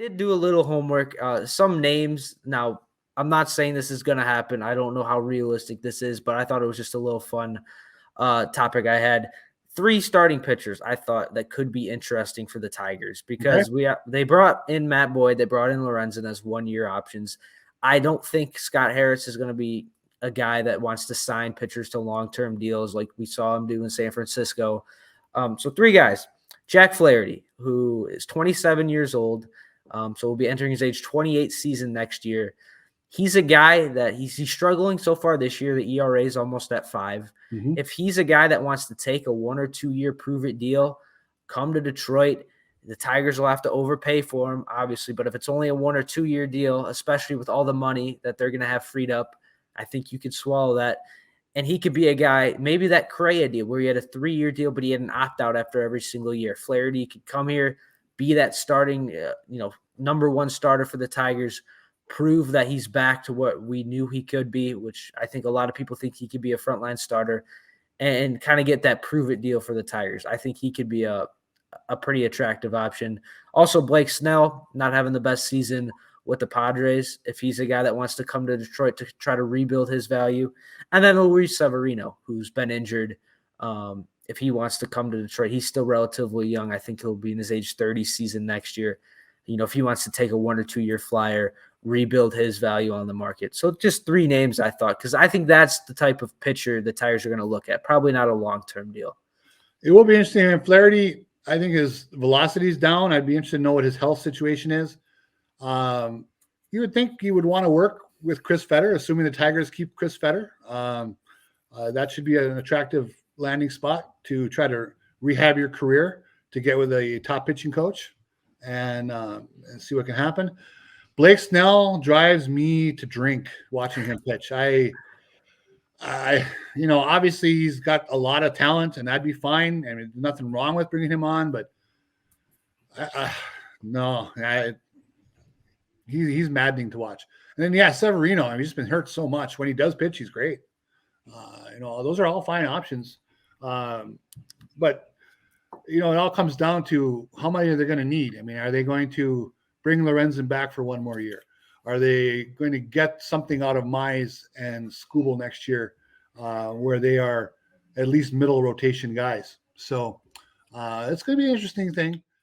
did do a little homework. Some names. Now, I'm not saying this is going to happen. I don't know how realistic this is, but I thought it was just a little fun topic I had. Three starting pitchers I thought that could be interesting for the Tigers Okay. because they brought in Matt Boyd, they brought in Lorenzen as 1-year options. I don't think Scott Harris is going to be a guy that wants to sign pitchers to long-term deals like we saw him do in San Francisco. So three guys. Jack Flaherty, who is 27 years old, so will be entering his age 28 season next year. He's a guy that he's struggling so far this year. The ERA is almost at 5. Mm-hmm. If he's a guy that wants to take a 1 or 2 year prove it deal, come to Detroit. The Tigers will have to overpay for him, obviously. But if it's only a 1 or 2 year deal, especially with all the money that they're going to have freed up, I think you could swallow that. And he could be a guy, maybe that Correa deal where he had a 3-year deal, but he had an opt-out after every single year. Flaherty could come here, be that starting, number one starter for the Tigers, prove that he's back to what we knew he could be, which I think a lot of people think he could be a frontline starter, and kind of get that prove-it deal for the Tigers. I think he could be a pretty attractive option. Also, Blake Snell not having the best season with the Padres, if he's a guy that wants to come to Detroit to try to rebuild his value. And then Luis Severino, who's been injured. If he wants to come to Detroit, he's still relatively young. I think he'll be in his age 30 season next year. If he wants to take a 1 or 2 year flyer, rebuild his value on the market. So just three names I thought, because I think that's the type of pitcher the Tigers are going to look at. Probably not a long-term deal. It will be interesting. And Flaherty, I think his velocity is down. I'd be interested to know what his health situation is. You would think he would want to work with Chris Fetter, assuming the Tigers keep Chris Fetter. That should be an attractive landing spot to try to rehab your career, to get with a top pitching coach and see what can happen. Blake Snell drives me to drink watching him pitch. Obviously he's got a lot of talent, and that'd be fine. I mean, nothing wrong with bringing him on, but he's maddening to watch. And then Severino. I mean, he's been hurt so much. When he does pitch, he's great. Those are all fine options. But it all comes down to how many are they going to need. I mean, are they going to bring Lorenzen back for 1 more year? Are they going to get something out of Mize and Skubal next year, where they are at least middle rotation guys? So it's going to be an interesting thing.